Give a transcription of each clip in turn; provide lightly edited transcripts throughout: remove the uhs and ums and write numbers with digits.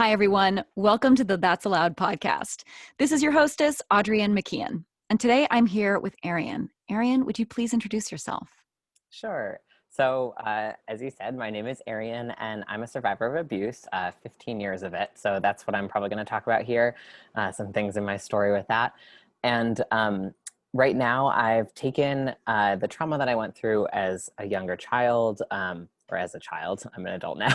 Hi, everyone. Welcome to the That's Allowed podcast. This is your hostess, Audrey-Ann McKeon. And today I'm here with Arien. Arien, would you please introduce yourself? Sure. So, as you said, my name is Arien, and I'm a survivor of abuse, 15 years of it. So that's what I'm probably going to talk about here, some things in my story with that. And right now, I've taken the trauma that I went through as a younger child, or as a child. I'm an adult now.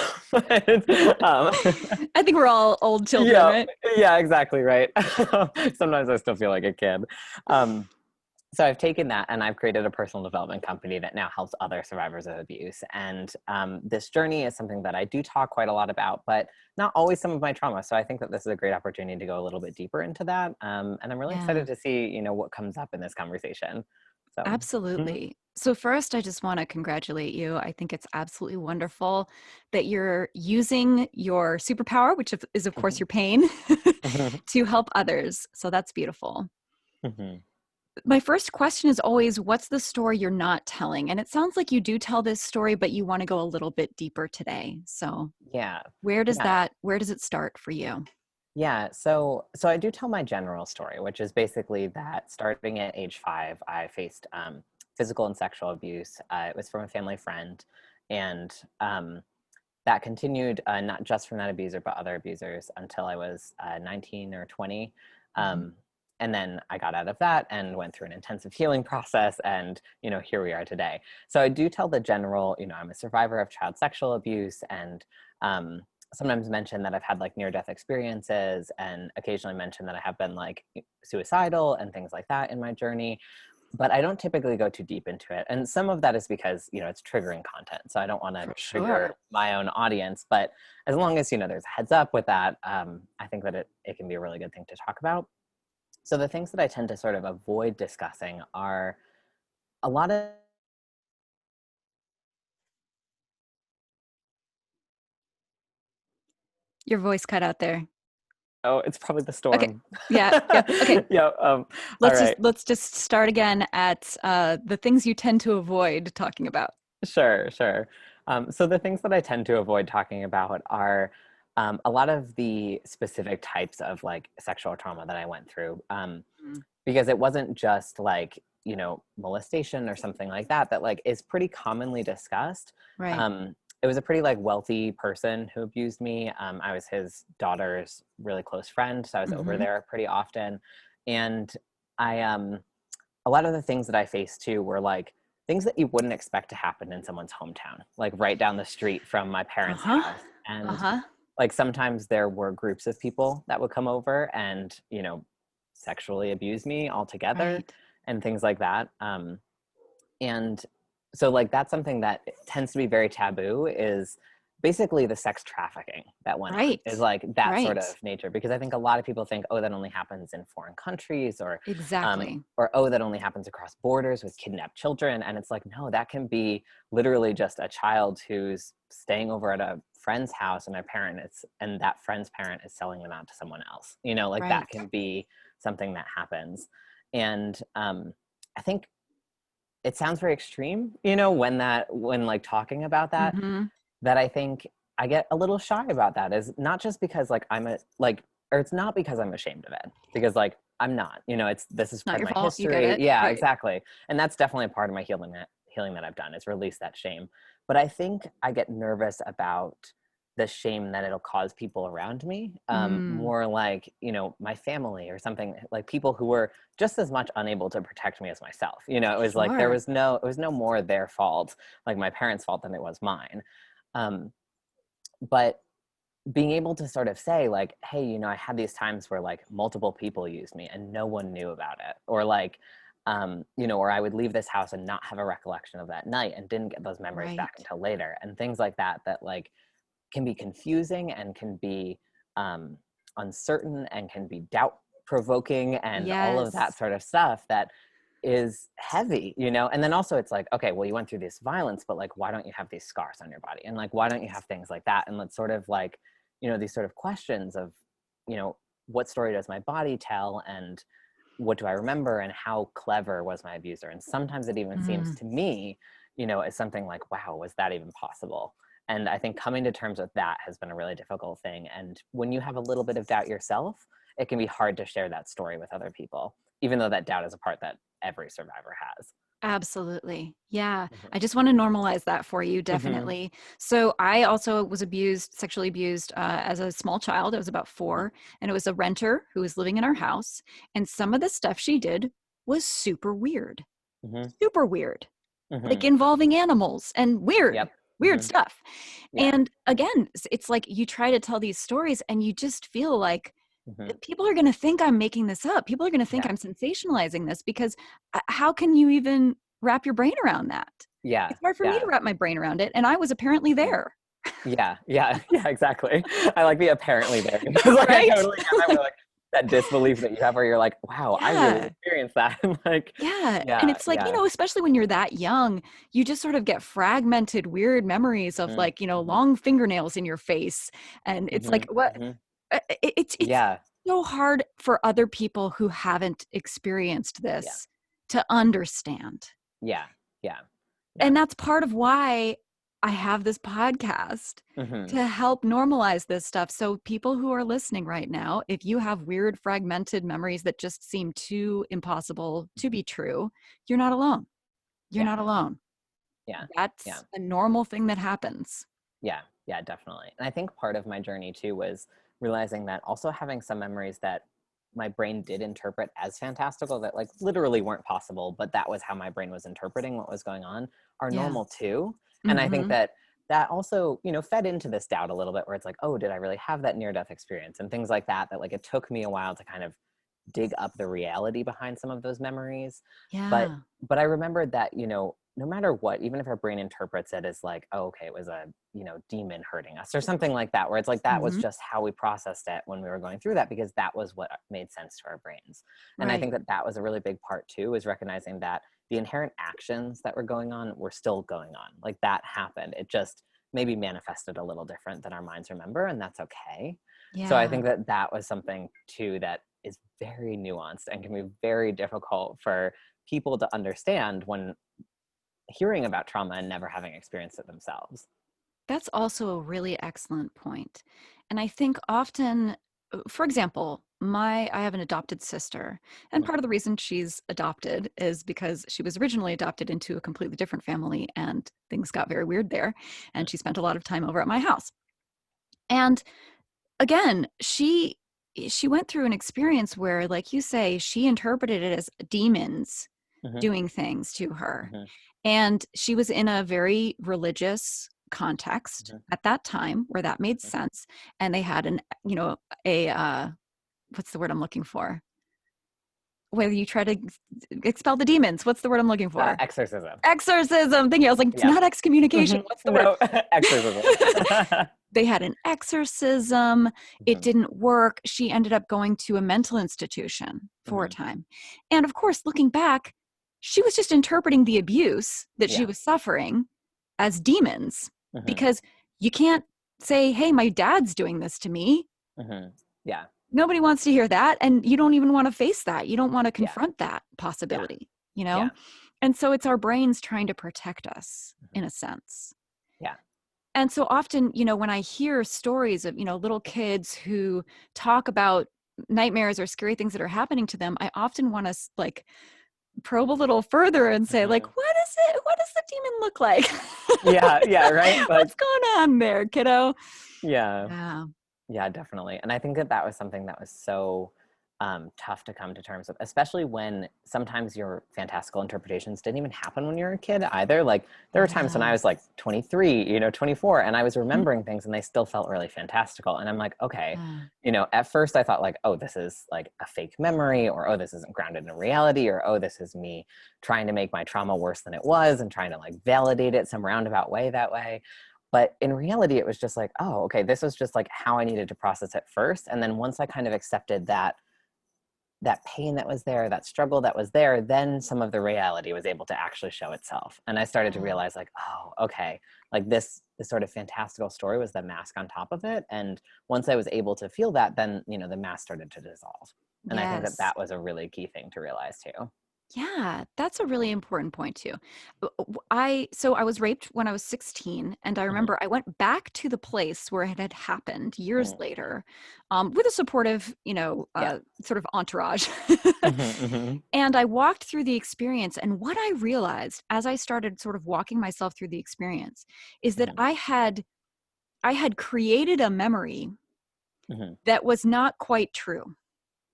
I think we're all old children, yeah, right? yeah, exactly, right. Sometimes I still feel like a kid. So I've taken that and I've created a personal development company that now helps other survivors of abuse. And this journey is something that I do talk quite a lot about, but not always some of my trauma. So I think that this is a great opportunity to go a little bit deeper into that. And I'm really excited to see, what comes up in this conversation. So. Absolutely. So first, I just want to congratulate you. I think it's absolutely wonderful that you're using your superpower, which is of course your pain, to help others. So that's beautiful. My first question is always, what's the story you're not telling? And it sounds like you do tell this story, but you want to go a little bit deeper today. So Yeah. where does Yeah. it start for you? Yeah, so I do tell my general story, which is basically that starting at age 5, I faced physical and sexual abuse. It was from a family friend, and that continued not just from that abuser, but other abusers until I was 19 or 20. Mhm. And then I got out of that and went through an intensive healing process, and here we are today. So I do tell the general, I'm a survivor of child sexual abuse, and sometimes mention that I've had like near-death experiences, and occasionally mention that I have been like suicidal and things like that in my journey. But I don't typically go too deep into it. And some of that is because, it's triggering content. So I don't want to For trigger sure. my own audience. But as long as, there's a heads up with that, I think that it can be a really good thing to talk about. So the things that I tend to sort of avoid discussing are a lot of. Your voice cut out there. Oh, it's probably the Okay. storm. Yeah. Yep. Okay. Yeah. All right. Let's just start again at the things you tend to avoid talking about. Sure, sure. So the things that I tend to avoid talking about are a lot of the specific types of like sexual trauma that I went through, Mm. because it wasn't just like molestation or something like that that like is pretty commonly discussed. Right. It was a pretty like wealthy person who abused me. I was his daughter's really close friend, so I was over Hmm. there pretty often, and I a lot of the things that I faced too were like things that you wouldn't expect to happen in someone's hometown, like right down the street from my parents' Uh-huh. house. And Uh-huh. like sometimes there were groups of people that would come over and, sexually abuse me altogether Right. and things like that. And so like that's something that tends to be very taboo is basically the sex trafficking that went on Right. is like that sort of Right. nature, because I think a lot of people think, oh, that only happens in foreign countries, Exactly. or oh, that only happens across borders with kidnapped children. And it's like, no, that can be literally just a child who's staying over at a friend's house, and and that friend's parent is selling them out to someone else, like that Right. can be something that happens. And I think it sounds very extreme, when like talking about that, Hmm. that I think I get a little shy about that, is not just because like or it's not because I'm ashamed of it, because like I'm not, this is Not part of your my fault. You get history. it. Yeah, Right. exactly. And that's definitely a part of my healing that I've done, is release that shame. But I think I get nervous about the shame that it'll cause people around me, Mm. more like, my family or something, like people who were just as much unable to protect me as myself. It was like Sure. it was no more their fault, like my parents' fault, than it was mine. Um, but being able to sort of say like, hey, I had these times where like multiple people used me and no one knew about it, or like, or I would leave this house and not have a recollection of that night and didn't get those memories back Right. until later, and things like that, that like can be confusing and can be uncertain and can be doubt provoking and all of that Yes. sort of stuff that is heavy, and then also it's like, okay, well, you went through this violence, but like, why don't you have these scars on your body, and like, why don't you have things like that, and let's sort of like, these sort of questions of, what story does my body tell, and what do I remember, and how clever was my abuser, and sometimes it even seems Mm. to me, as something like, wow, was that even possible? And I think coming to terms with that has been a really difficult thing. And when you have a little bit of doubt yourself, it can be hard to share that story with other people, even though that doubt is a part that every survivor has. Absolutely. Yeah. Mhm. I just want to normalize that for you, Mhm. definitely. So I also was abused, sexually abused as a small child. I was about Mhm. 4, and it was a renter who was living in our house. And some of the stuff she did was Mhm. super weird, like Mhm. involving animals and Yep. weird Mhm. stuff. Yeah. And again, it's like you try to tell these stories and you just feel like Mhm. people are going to think I'm making this up. People are going to think Yeah. I'm sensationalizing this because how can you even wrap your brain around that? Yeah. It's hard for me to Yeah. wrap my brain around it. And I was apparently Mhm. there. Yeah, yeah, yeah, exactly. I like the apparently there because like I Right? totally get that where like that disbelief that you have where you're like, wow, I really Yeah. experienced that. And like, Yeah. And yeah, it's like, yeah. especially when you're that young, you just sort of get fragmented, weird memories of Mhm, like, mhm, long fingernails in your face. And it's like, mhm, what? mhm. It's Yeah, so hard for other people who haven't experienced yeah, this to understand. yeah, yeah, yeah. And that's part of why I have this podcast Mhm, to help normalize this stuff. So people who are listening right now, if you have weird fragmented memories that just seem too impossible to mhm. be true, you're not alone. You're Yeah, not alone. yeah, yeah. That's a normal thing that happens. Yeah, yeah, definitely. And I think part of my journey too was realizing that also having some memories that my brain did interpret as fantastical that like literally weren't possible, but that was how my brain was interpreting what was going on are Yeah. normal too. And I think Mhm. that that also, fed into this doubt a little bit where it's like, oh, did I really have that near death experience and things like that, that like it took me a while to kind of dig up the reality behind some of those memories. But Yeah. but I remembered that, no matter what, even if our brain interprets it as like, oh, okay, it was a, demon hurting us or something like that, where it's like that was Mhm. just how we processed it when we were going through that because that was what made sense to our brains. And I Right. think that that was a really big part too, is recognizing that the inherent actions that were going on were still going on. Like that happened. It just maybe manifested a little different than our minds remember, and that's okay. So I Yeah. think that that was something too that is very nuanced and can be very difficult for people to understand when hearing about trauma and never having experienced it themselves. That's also a really excellent point. And I think often, for example, I have an adopted sister, and Mhm, part of the reason she's adopted is because she was originally adopted into a completely different family and things got very weird there, mhm, and she spent a lot of time over at my house. And again, she went through an experience where, like you say, she interpreted it as demons mhm, doing things to her. mhm, And she was in a very religious context mhm, at that time where that made mhm. sense. And they had a, what's the word I'm looking for? Where you try to expel the demons. What's the word I'm looking for? Exorcism. Exorcism. Thank you. I was like, it's Yep. not excommunication. Mhm. What's the word? No, exorcism. They had an exorcism. It Mhm, didn't work. She ended up going to a mental institution for a mhm. time. And of course, looking back, she was just interpreting the abuse that she Yeah. was suffering as demons Mhm, because you can't say, hey, my dad's doing this to me. mhm. Yeah. Nobody wants to hear that. And you don't even want to face that. You don't want to Yeah. confront that Yeah. possibility, Yeah. And so it's our brains trying to protect us Mhm. in a sense. Yeah. And so often, when I hear stories of, little kids who talk about nightmares or scary things that are happening to them, I often want to like probe a little further and say, like, Mhm. what is it? What does the demon look like? Yeah, yeah, right? Like, What's going on there, kiddo? yeah. Yeah. Yeah, definitely. And I think that that was something that was so tough to come to terms with, especially when sometimes your fantastical interpretations didn't even happen when you were a kid either. Like there were times when I Yeah. was like 23, 24, and I was Mhm. remembering things and they still felt really fantastical. And I'm like, okay, Yeah. at first I thought like, oh, this is like a fake memory, or oh, this isn't grounded in reality, or oh, this is me trying to make my trauma worse than it was and trying to like validate it some roundabout way that way. But in reality, it was just like, oh, okay, this was just like how I needed to process it first. And then once I kind of accepted that pain that was there, that struggle that was there, then some of the reality was able to actually show itself. And I started to Yeah. realize like, oh, okay, like this sort of fantastical story was the mask on top of it. And once I was able to feel that, then, the mask started to dissolve. And I think that Yes. that was a really key thing to realize too. Yeah, that's a really important point too. I was raped when I was 16, and I Mhm. remember I went back to the place where it had happened years Mhm. later, with a supportive, Yeah. sort of entourage. Mhm, mhm, And I walked through the experience, and what I realized as I started sort of walking myself through the experience is that mhm, I had created a memory mhm, that was not quite true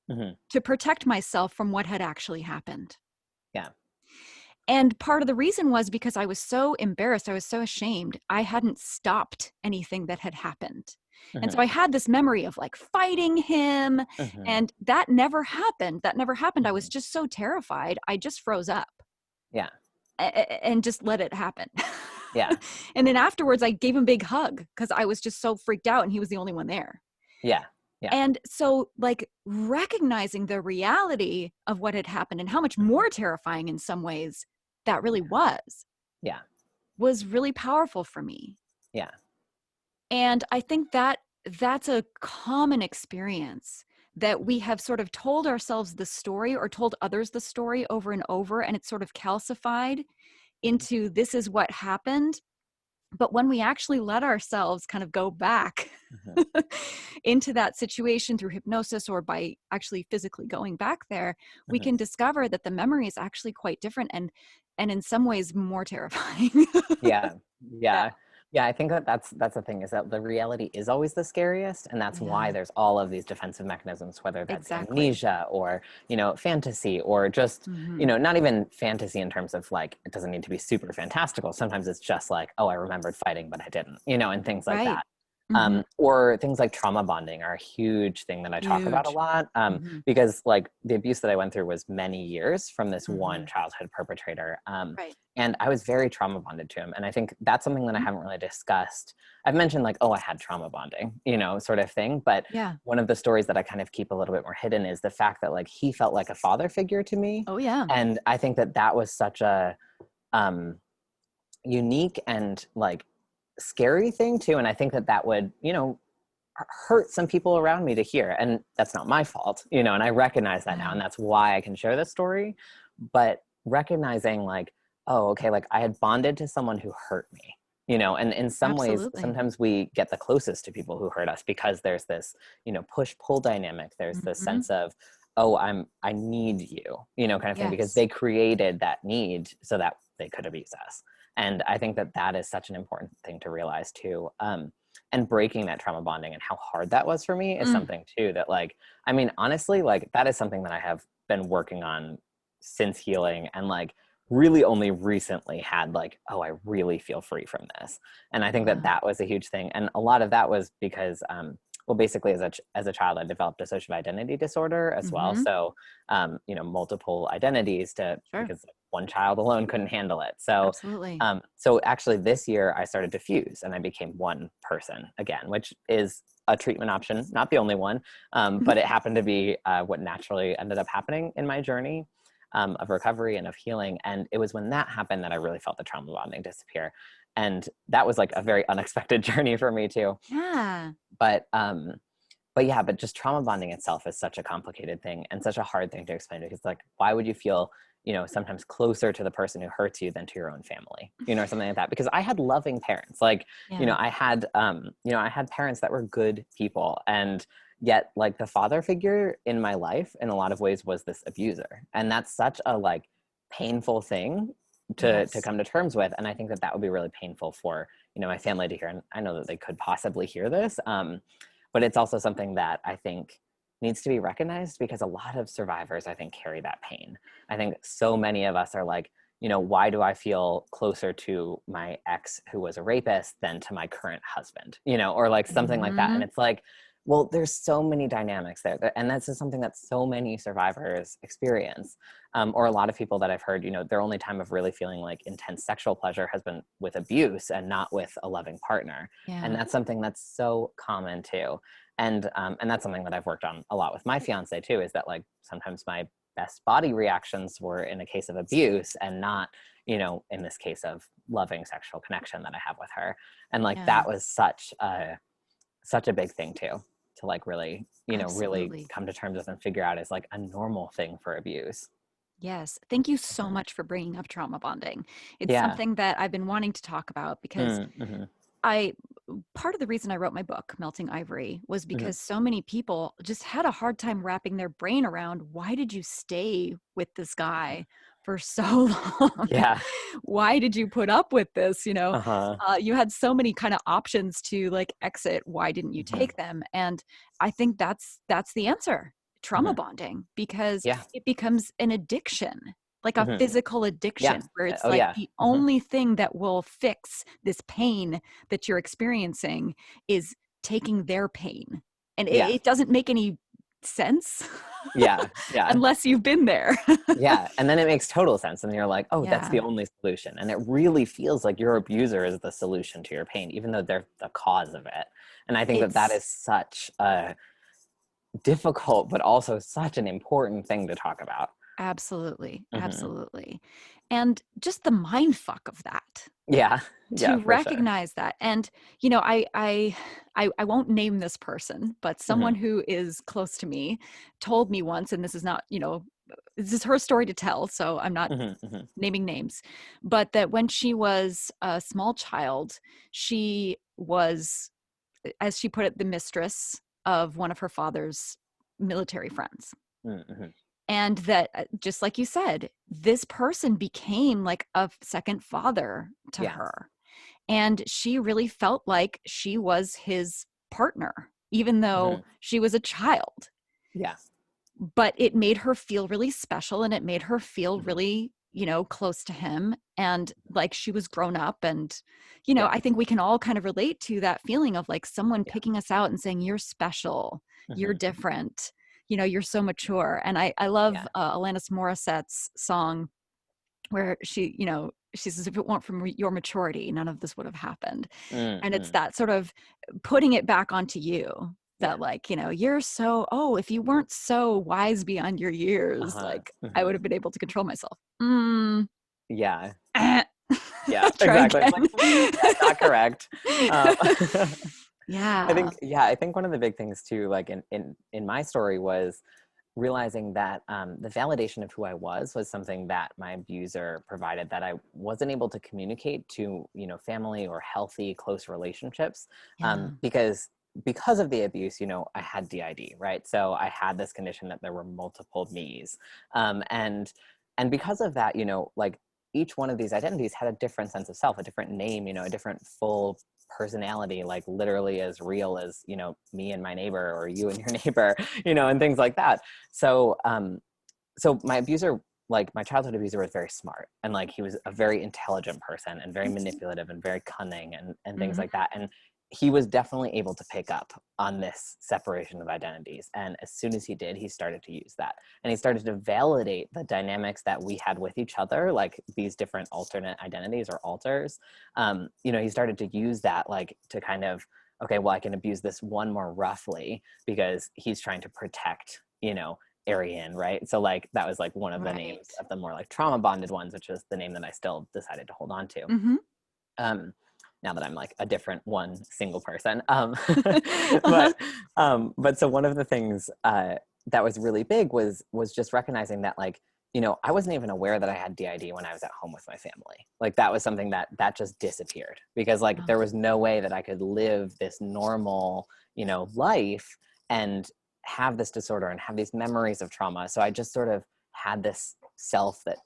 mhm. to protect myself from what had actually happened. Yeah. And part of the reason was because I was so embarrassed, I was so ashamed, I hadn't stopped anything that had happened. And so Mhm, I had this memory of like fighting him, mhm, and that never happened. That never happened. I was mhm. just so terrified. I just froze up Yeah. and just let it happen. Yeah. And then afterwards, I gave him a big hug because I was just so freaked out and he was the only one there. Yeah. Yeah. And so, like, recognizing the reality of what had happened and how much Mhm. more terrifying in some ways that really Yeah. Yeah. was really powerful for me. Yeah. And I think that that's a common experience that Mhm, we have sort of told ourselves the story or told others the story over and over, and it's sort of calcified mhm, into this is what happened. But when we actually let ourselves kind of go back mhm, into that situation through hypnosis or by actually physically going back there, we mhm. can discover that the memory is actually quite different and in some ways more terrifying. Yeah, Yeah, yeah. Yeah, I think that that's the thing is that the reality is always the scariest, and that's why yeah, there's all of these defensive mechanisms, whether that's exactly. amnesia or, fantasy or just, Hmm. not even fantasy in terms of like it doesn't need to be super fantastical. Sometimes it's just like, oh, I remembered fighting, but I didn't, and things like Right. that. Hmm. Or things like trauma bonding are a huge thing that I talk about a Huge. lot, Hmm. because like the abuse that I went through was many years from this one Hmm. childhood perpetrator. Right. And I was very trauma bonded to him. And I think that's something that I Mhm. haven't really discussed. I've mentioned like, oh, I had trauma bonding, sort of thing. But Yeah. one of the stories that I kind of keep a little bit more hidden is the fact that like he felt like a father figure to me. Oh, yeah. And I think that that was such a um, unique and like scary thing too. And I think that that would, hurt some people around me to hear. And that's not my fault, and I recognize that now. Yeah. And that's why I can share this story. But recognizing like, oh, okay, like I had bonded to someone who hurt me, and in some ways, Absolutely. sometimes we get the closest to people who hurt us because there's this, push pull dynamic. There's this Hmm. sense of, oh, I need you, kind of thing, because Yes. they created that need so that they could abuse us. And I think that that is such an important thing to realize too. And breaking that trauma bonding and how hard that was for me is Mm. something too that like, I mean, honestly, like that is something that I have been working on since healing, and like really only recently had like, oh, I really feel free from this. And I think that Wow. that was a huge thing. And a lot of that was because well, basically as a child I developed dissociative identity disorder as well. Hmm. So multiple identities to Sure. because one child alone couldn't handle it. So Absolutely. so actually this year I started to fuse and I became one person again, which is a treatment option, not the only one, but it happened to be what naturally ended up happening in my journey of recovery and of healing. And it was when that happened that I really felt the trauma bonding disappear. And that was like a very unexpected journey for me too. Yeah. But but yeah, but just trauma bonding itself is such a complicated thing and such a hard thing to explain, because like why would you feel sometimes closer to the person who hurts you than to your own family, or something like that? Because I had loving parents, like Yeah. I had parents that were good people, and yet like the father figure in my life in a lot of ways was this abuser, and that's such a like painful thing to Yes. come to terms with. And I think that that would be really painful for my family to hear, and I know that they could possibly hear this, but it's also something that I think needs to be recognized, because a lot of survivors, I think, carry that pain. I think so many of us are like, why do I feel closer to my ex who was a rapist than to my current husband, or like something like that. And Hmm. it's like, well, there's so many dynamics there. And that's just something that so many survivors experience. Or a lot of people that I've heard, their only time of really feeling like intense sexual pleasure has been with abuse and not with a loving partner. And Yeah. that's something that's so common too. And that's something that I've worked on a lot with my fiance too, is that like sometimes my best body reactions were in a case of abuse and not in this case of loving sexual connection that I have with her. And like Yeah. that was such a big thing too, to like really really Absolutely. come to terms with and figure out as like a normal thing for abuse. Yes. Thank you so Mhm. much for bringing up trauma bonding. It's Yeah. something that I've been wanting to talk about because Mm-hmm. I part of the reason I wrote my book, Melting Ivory, was Hmm. because so many people just had a hard time wrapping their brain around why did you stay with this guy for so long? Yeah. Why did you put up with this? Uh-huh. You had so many kind of options to like exit. Why didn't you Hmm. take them? And I think that's the answer. Trauma Hmm. bonding, because Yeah. it becomes an addiction, like a Hmm. physical Yeah. addiction, where it's Oh like yeah. the Hmm. only thing that will fix this pain that you're experiencing is taking their pain. And it, Yeah. it doesn't make any sense Yeah. Yeah. unless you've been there. Yeah. And then it makes total sense. And you're like, oh, that's Yeah, the only solution. And it really feels like your abuser is the solution to your pain, even though they're the cause of it. And I think that that it's is such a difficult, but also such an important thing to talk about. absolutely, Hmm. absolutely. And just the mind fuck of that, Yeah. Yeah, to for sure. recognize that. And I won't name this person, but Hmm. someone who is close to me told me once, and this is not, this is her story to tell, so I'm not Hmm. Hmm. naming names, but that when she was a small child, she was, as she put it, the mistress of one of her father's military friends. Hmm. And that, just like you said, this person became like a second father to Yeah. her. And she really felt like she was his partner, even though Hmm. she was a child. Yeah. But it made her feel really special, and it made her feel Hmm. really, close to him, and like she was grown up. And Yeah. I think we can all kind of relate to that feeling of like someone Yeah. picking us out and saying, you're special, you're Hmm. different, you're so mature. And I love Yeah. Alanis Morissette's song where she says, if it weren't for your maturity, none of this would have happened. And it's Mm-hmm. that sort of putting it back onto you, Yeah. that like, you're so, oh, if you weren't so wise beyond your years, Uh-huh. like I would Hmm. have been able to control myself. Mm, Yeah. eh. Yeah, Try exactly. It's like, again. yeah, not correct. Uh, Yeah. I think one of the big things too, like in my story, was realizing that the validation of who I was something that my abuser provided that I wasn't able to communicate to, family or healthy, close relationships, Yeah. because of the abuse, I had DID, right? So I had this condition that there were multiple me's, and because of that, like each one of these identities had a different sense of self, a different name, a different full personality, like literally as real as, me and my neighbor or you and your neighbor, and things like that. So so my abuser, like my childhood abuser, was very smart, and like he was a very intelligent person and very manipulative and very cunning and things Mhm. like that. And he was definitely able to pick up on this separation of identities, and as soon as he did, he started to use that, and he started to validate the dynamics that we had with each other, like these different alternate identities or alters. He started to use that, like, to kind of, okay, well, I can abuse this one more roughly because he's trying to protect, Arien, right? So like that was like one of the names Right. of the more like trauma bonded ones, which is the name that I still decided to hold on to. Mhm. Um, now that I'm like a different one single person. Uh-huh. But but so one of the things that was really big was just recognizing that, like, I wasn't even aware that I had DID when I was at home with my family. Like that was something that just disappeared because like Oh, there was no way that I could live this normal, life and have this disorder and have these memories of trauma. So I just sort of had this self that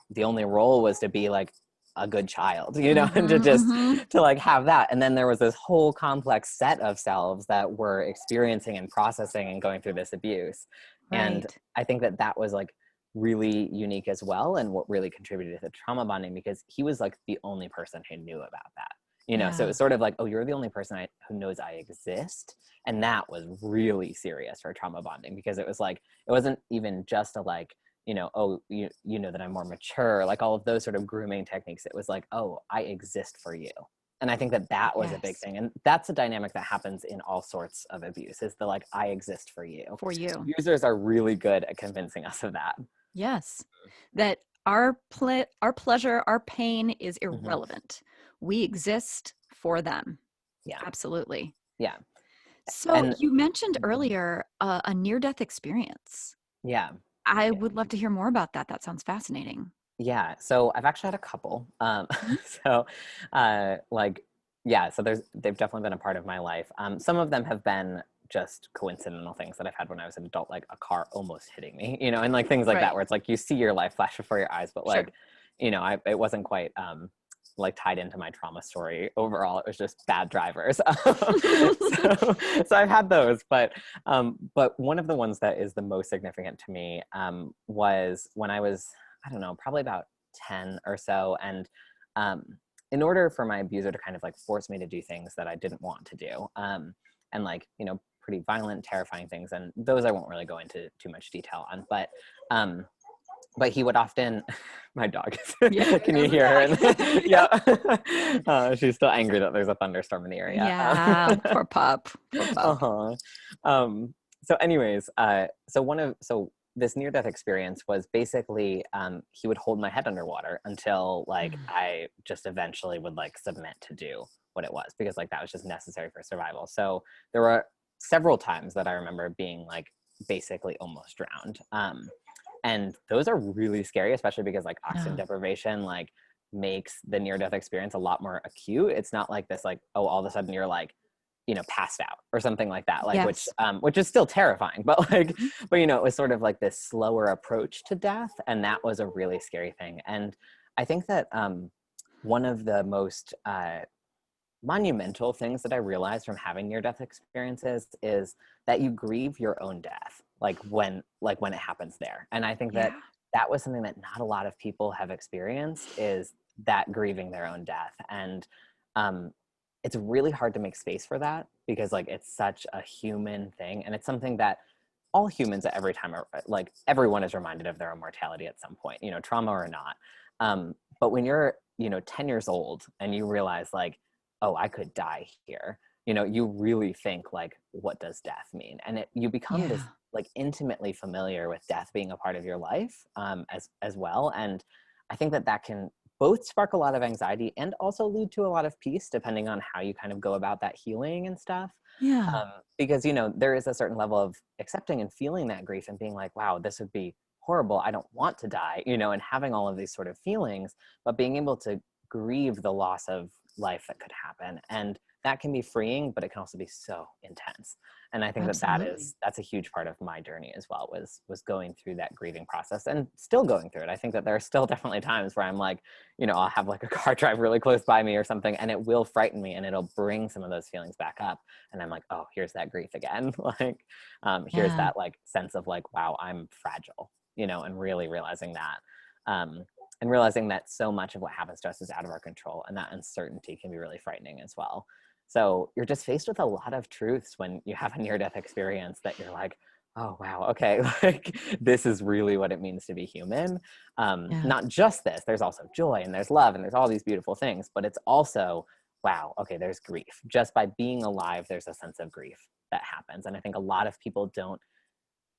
the only role was to be like a good child, and to mhm, just mhm. to like have that. And then there was this whole complex set of selves that were experiencing and processing and going through this abuse. And Right. I think that was like really unique as well, and what really contributed to the trauma bonding, because he was like the only person who knew about that. So it Yeah. was sort of like, oh, you're the only person who knows I exist. And that was really serious for trauma bonding, because it was like, it wasn't even just a like, oh, you know that I'm more mature, like all of those sort of grooming techniques. It was like, oh, I exist for you. And I think that was a big Yes. thing. And that's a dynamic that happens in all sorts of abuse, is the like, I exist for you. For you. Abusers are really good at convincing us of that. Yes. That our pleasure, our pain is Hmm. irrelevant. We exist for them. Yeah. Absolutely. Yeah. So And you mentioned earlier a near-death experience. yeah. I would love to hear more about that. That sounds fascinating. Yeah, so I've actually had a couple. Mhm. So, like, yeah, so they've definitely been a part of my life. Some of them have been just coincidental things that I've had when I was an adult, like a car almost hitting me, and like things like that, Right. where it's like you see your life flash before your eyes, but Sure. like, it wasn't quite like tied into my trauma story overall. It was just bad drivers. So I've had those, but one of the ones that is the most significant to me was when I was, I don't know, probably about 10 or so. And um, in order for my abuser to kind of like force me to do things that I didn't want to do, and like, pretty violent, terrifying things. And those I won't really go into too much detail on, um, but he would often, my dog, Yeah, there can you goes hear her? the dog. Yeah. Yeah. She's still angry that there's a thunderstorm in the area. Yeah, poor pup. Poor pup. Uh-huh. So anyways, so this near-death experience was basically, he would hold my head underwater until like Mm. I just eventually would like submit to do what it was, because like that was just necessary for survival. So there were several times that I remember being like basically almost drowned. And those are really scary, especially because like oxygen Yeah. deprivation like makes the near-death experience a lot more acute. It's not like this like, oh, all of a sudden you're like, passed out or something like that, like Yes. which is still terrifying, but like, Mhm. but it was sort of like this slower approach to death, and that was a really scary thing. And I think that one of the most monumental things that I realized from having near death experiences is that you grieve your own death, like when it happens there. And I think that Yeah. that was something that not a lot of people have experienced, is that grieving their own death. And um, it's really hard to make space for that, because like it's such a human thing, and it's something that all humans at every time are like, everyone is reminded of their own mortality at some point, trauma or not. But when you're 10 years old and you realize like, oh, I could die here, you really think like, what does death mean? And you become this Yeah. like intimately familiar with death being a part of your life, as well. And I think that that can both spark a lot of anxiety and also lead to a lot of peace, depending on how you kind of go about that healing and stuff. Yeah. Because there is a certain level of accepting and feeling that grief and being like, wow, this would be horrible, I don't want to die, and having all of these sort of feelings, but being able to grieve the loss of life that could happen. And that can be freeing, but it can also be so intense. And I think that Absolutely. that's a huge part of my journey as well, was going through that grieving process, and still going through it. I think that there are still definitely times where I'm like, I'll have like a car drive really close by me or something, and it will frighten me, and it'll bring some of those feelings back up. And I'm like, oh, here's that grief again. Like, here's Yeah. that like sense of like, wow, I'm fragile, and really realizing that. And realizing that so much of what happens to us is out of our control, and that uncertainty can be really frightening as well. So you're just faced with a lot of truths when you have a near-death experience, that you're like, oh wow, okay, like this is really what it means to be human. Yeah. Not just this, there's also joy and there's love and there's all these beautiful things, but it's also, wow, okay, there's grief. Just by being alive, there's a sense of grief that happens. And I think a lot of people don't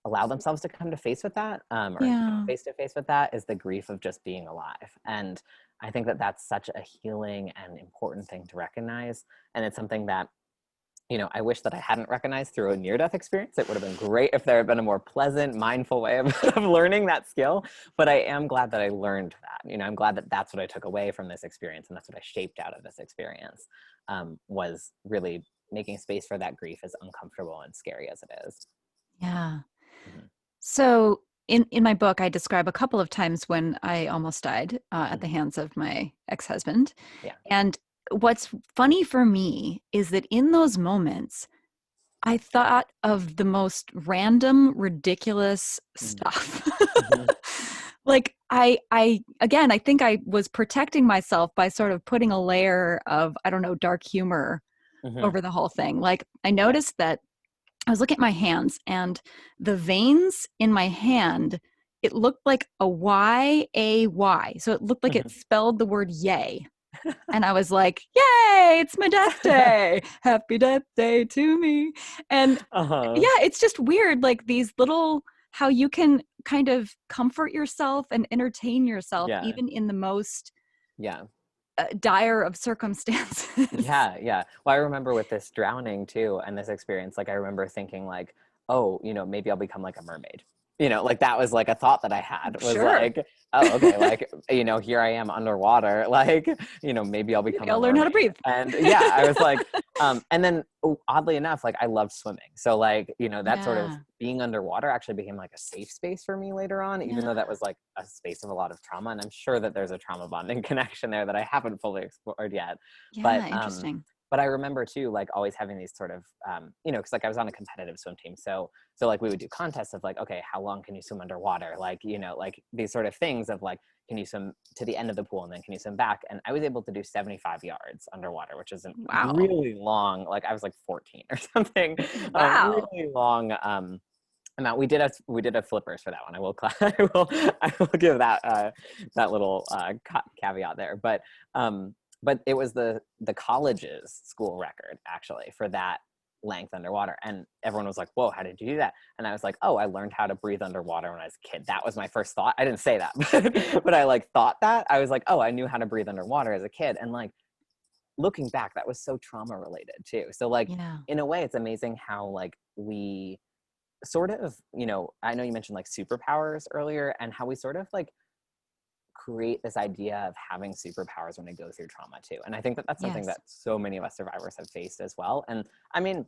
allow themselves to come to face with that, or come Yeah. face to face with that, is the grief of just being alive. And I think that that's such a healing and important thing to recognize. And it's something that, I wish that I hadn't recognized through a near-death experience. It would have been great if there had been a more pleasant, mindful way of, of learning that skill. But I am glad that I learned that. I'm glad that that's what I took away from this experience, and that's what I shaped out of this experience, was really making space for that grief, as uncomfortable and scary as it is. Yeah. Mhm. So in my book, I describe a couple of times when I almost died at the Mhm. hands of my ex-husband. Yeah. And what's funny for me is that in those moments, I thought of the most random, ridiculous Mm. stuff. Mhm. Like I again, I think I was protecting myself by sort of putting a layer of, I don't know, dark humor Mhm. over the whole thing. Like I Yeah. noticed that I was looking at my hands, and the veins in my hand, it looked like a Y-A-Y. So it looked like it Mhm. spelled the word yay. And I was like, yay, it's my death day. Happy death day to me. And Uh-huh. yeah, it's just weird. Like these little, how you can kind of comfort yourself and entertain yourself, Yeah. even in the most Yeah. dire of circumstances. Yeah, yeah. Well, I remember with this drowning too, and this experience, like I remember thinking like, oh, maybe I'll become like a mermaid. you know, like that was like a thought that I had was Sure. like, oh, okay, like, you know, here I am underwater, like, you know, maybe I'll Maybe become a I'll learn how to mermaid. breathe. And yeah, I was like, and then oddly enough, like I loved swimming. So like, you know, that sort of Yeah. being underwater actually became like a safe space for me later on, even Yeah. though that was like a space of a lot of trauma. And I'm sure that there's a trauma bonding connection there that I haven't fully explored yet. But Yeah. Interesting. but I remember too, like always having these sort of, you know, because like I was on a competitive swim team, so like we would do contests of like, okay, how long can you swim underwater? Like, you know, like these sort of things of like, can you swim to the end of the pool and then can you swim back? And I was able to do 75 yards underwater, which is a Wow. really long, like I was like 14 or something, Wow. really long amount. We did a flippers for that one. I will I will give that that little caveat there. But it was the college's school record actually for that length underwater, and everyone was like, whoa, how did you do that? And I was like, oh, I learned how to breathe underwater when I was a kid. That was my first thought. I didn't say that, but I like thought that. I was like, oh, I knew how to breathe underwater as a kid. And like looking back, that was so trauma related too. So like Yeah. in a way it's amazing how like we sort of, you know, I know you mentioned like superpowers earlier, and how we sort of like create this idea of having superpowers when we go through trauma too. And I think that that's something Yes. that so many of us survivors have faced as well. And I mean,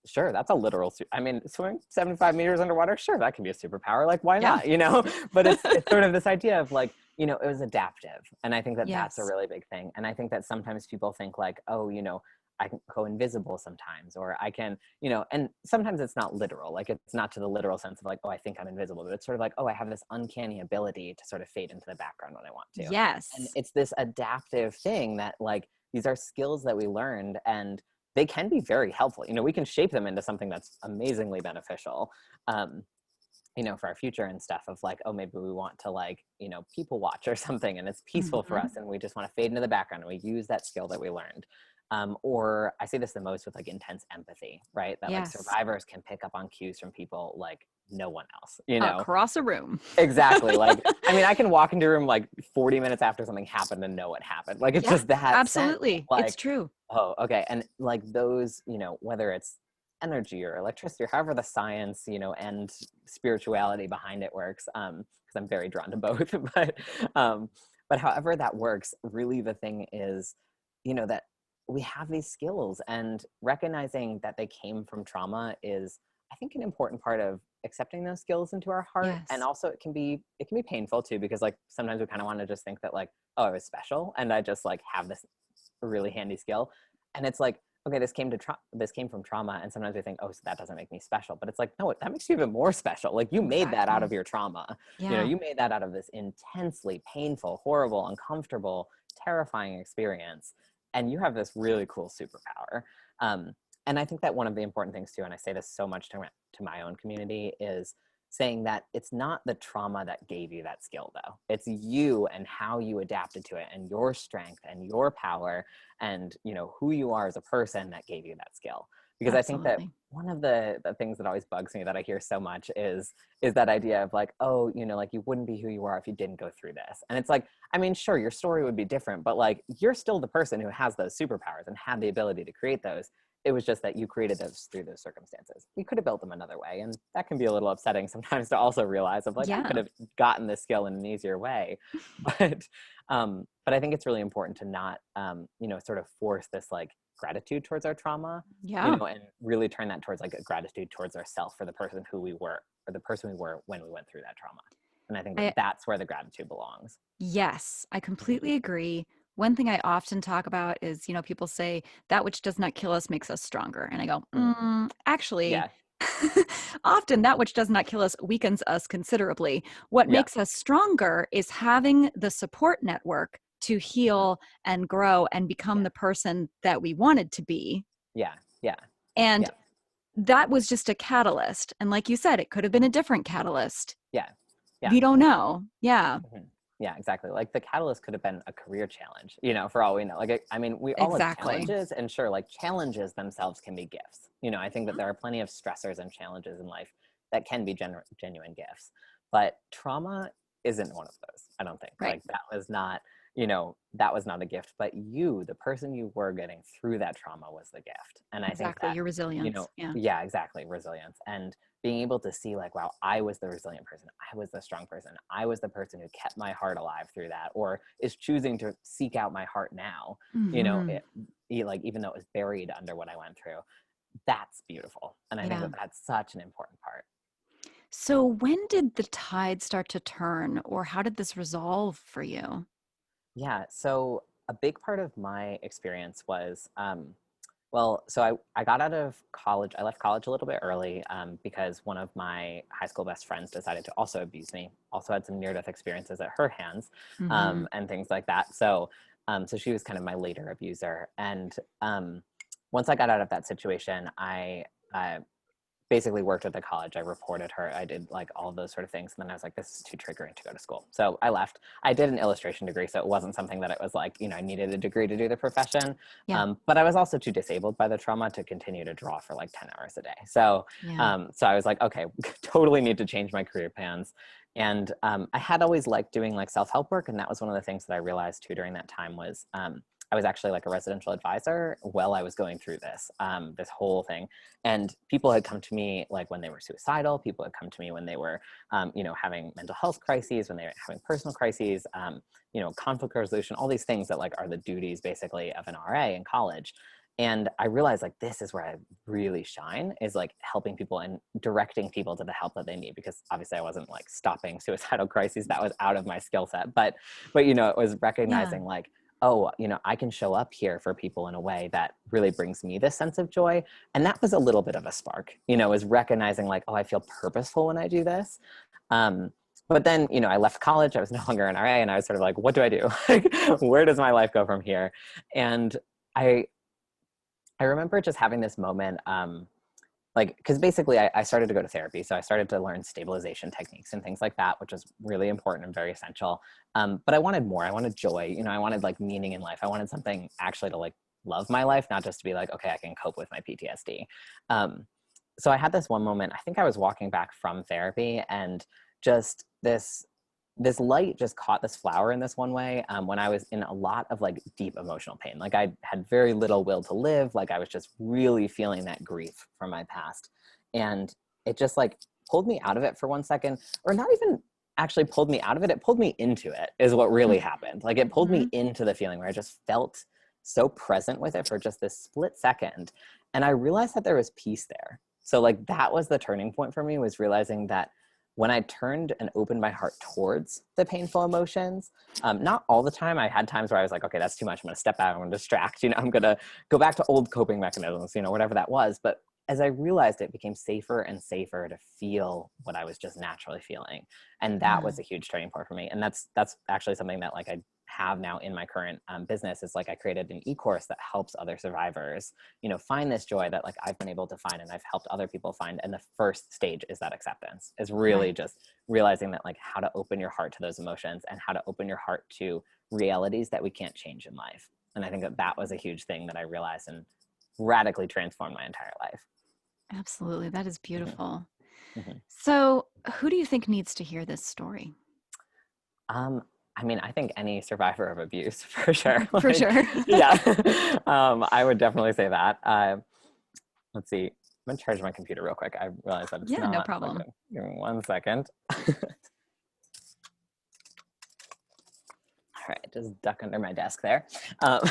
sure, that's a literal, I mean, swimming 75 meters underwater, sure, that can be a superpower. Like, why Yeah. not, you know? But it's sort of this idea of like, you know, it was adaptive. And I think that that's a Yes. really big thing. And I think that sometimes people think like, oh, you know, I can go invisible sometimes, or I can, you know, and sometimes it's not literal. Like it's not to the literal sense of like, oh, I think I'm invisible, but it's sort of like, oh, I have this uncanny ability to sort of fade into the background when I want to. And Yes. it's this adaptive thing that like, these are skills that we learned, and they can be very helpful. You know, we can shape them into something that's amazingly beneficial. You know, for our future and stuff of like, oh, maybe we want to like, you know, people watch or something and it's peaceful for us Hmm. and we just want to fade into the background and we use that skill that we learned. Or I say this the most with like intense empathy, right? That like Yes. survivors can pick up on cues from people like no one else, you know? Across a room. Exactly. Like, I mean, I can walk into a room like 40 minutes after something happened and know what happened. Like, it's Yeah. just that sense of Absolutely. It's like, true. oh, okay. And like those, you know, whether it's energy or electricity or however the science, you know, and spirituality behind it works, because I'm very drawn to both, um, but however that works, really the thing is, you know, that we have these skills, and recognizing that they came from trauma is, I think, an important part of accepting those skills into our heart. And Yes. also it can be painful too, because like sometimes we kind of want to just think that like, oh, I was special and I just like have this really handy skill. And it's like, okay, this came from trauma, and sometimes we think, oh, so that doesn't make me special. But it's like, no, that makes you even more special. Like you made that out Exactly. of your trauma. You know, Yeah. you made that out of this intensely painful, horrible, uncomfortable, terrifying experience, and you have this really cool superpower. um, and I think that one of the important things too, and I say this so much to my own community, is saying that it's not the trauma that gave you that skill though. It's you and how you adapted to it, and your strength and your power, and you know who you are as a person that gave you that skill. Because I think that Absolutely. one of the things that always bugs me that I hear so much is that idea of like, oh, you know, like you wouldn't be who you are if you didn't go through this. And it's like, I mean, sure, your story would be different, but like you're still the person who has those superpowers and had the ability to create those. It was just that you created those through those circumstances. You could have built them another way, and that can be a little upsetting sometimes to also realize of like, I could Yeah. have gotten this skill in an easier way. But I think it's really important to not, you know, sort of force this like gratitude towards our trauma, you Yeah. know, and really turn that towards like a gratitude towards ourselves for the person who we were, or the person we were when we went through that trauma. And I think that I that's where the gratitude belongs. Yes, I completely agree. One thing I often talk about is, people say that which does not kill us makes us stronger. And I go, Mm, actually, yeah, often that which does not kill us weakens us considerably. What yeah, makes us stronger is having the support network to mhm, heal and grow and become yeah, the person that we wanted to be. yeah, yeah, And yeah, that was just a catalyst. And like you said, it could have been a different catalyst. yeah, yeah. We don't know. Yeah, Mhm. Yeah, exactly. Like the catalyst could have been a career challenge, you know, for all we know. Like, I mean, we all have exactly. challenges, and sure, like challenges themselves can be gifts. You know, I think that there are plenty of stressors and challenges in life that can be genuine gifts, but trauma isn't one of those. I don't think. Right. Like that was not. that was not a gift, but you, the person you were getting through that trauma, was the gift. And I think Exactly. that, Your resilience. Yeah. yeah, exactly, resilience. And being able to see like, wow, I was the resilient person, I was the strong person, I was the person who kept my heart alive through that, or is choosing to seek out my heart now, Mm-hmm. like, even though it was buried under what I went through. That's beautiful. And I think Yeah. that that's such an important part. So when did the tide start to turn, or how did this resolve for you? Yeah. So a big part of my experience was, well, so I got out of college. I left college a little bit early because one of my high school best friends decided to also abuse me. Also had some near-death experiences at her hands, Mm-hmm. and things like that. So she was kind of my later abuser. And once I got out of that situation, I basically worked at the college. I reported her. I did like all of those sort of things. And then I was like, this is too triggering to go to school. So I left. I did an illustration degree. So it wasn't something that it was like, I needed a degree to do the profession. Yeah. But I was also too disabled by the trauma to continue to draw for like 10 hours a day. So, Yeah. so I was like, okay, totally need to change my career plans. And I had always liked doing like self-help work. And that was one of the things that I realized too during that time was, I was actually like a residential advisor while I was going through this whole thing. And people had come to me like when they were suicidal. People had come to me when they were, having mental health crises, when they were having personal crises, conflict resolution, all these things that like are the duties basically of an RA in college. And I realized like this is where I really shine, is like helping people and directing people to the help that they need, because obviously I wasn't like stopping suicidal crises. That was out of my skill set. But it was Yeah. recognizing like, oh, I can show up here for people in a way that really brings me this sense of joy. And that was a little bit of a spark, was recognizing like, oh, I feel purposeful when I do this. But then, I left college, I was no longer an RA, and I was sort of like, what do I do? Like, where does my life go from here? And I remember just having this moment, like, because basically I started to go to therapy. So I started to learn stabilization techniques and things like that, which was really important and very essential. But I wanted more. I wanted joy. I wanted like meaning in life. I wanted something actually to like love my life, not just to be like, okay, I can cope with my PTSD. So I had this one moment, I think I was walking back from therapy, and just this light just caught this flower in this one way, when I was in a lot of like deep emotional pain. Like I had very little will to live. Like I was just really feeling that grief from my past. And it just like pulled me out of it for 1 second, or not even actually pulled me out of it. It pulled me into it is what really happened. Like it pulled Mm-hmm. me into the feeling where I just felt so present with it for just this split second. And I realized that there was peace there. So like that was the turning point for me, was realizing that when I turned and opened my heart towards the painful emotions, not all the time. I had times where I was like, okay, that's too much. I'm going to step out. I'm going to distract. I'm going to go back to old coping mechanisms, whatever that was. But as I realized, it became safer and safer to feel what I was just naturally feeling. And that Yeah. was a huge turning point for me. And that's actually something that like I have now in my current business, is like I created an e-course that helps other survivors, find this joy that like I've been able to find and I've helped other people find. And the first stage is that acceptance, is really Right. just realizing that like how to open your heart to those emotions and how to open your heart to realities that we can't change in life. And I think that that was a huge thing that I realized and radically transformed my entire life. Absolutely. That is Mhm. beautiful. Mhm. So, who do you think needs to hear this story? Um, I mean, I think any survivor of abuse for sure. For Like, sure. yeah, I would definitely say that. Let's see. I'm gonna charge my computer real quick. I realize that it's Yeah, no not plugged problem. in. Give me 1 second. All right, just duck under my desk there. Um,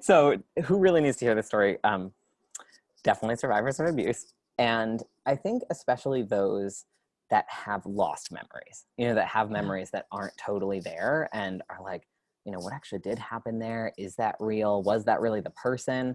so, who really needs to hear this story? Definitely survivors of abuse. And I think especially those that have lost memories, that have Yeah. memories that aren't totally there and are like, what actually did happen there? Is that real? Was that really the person?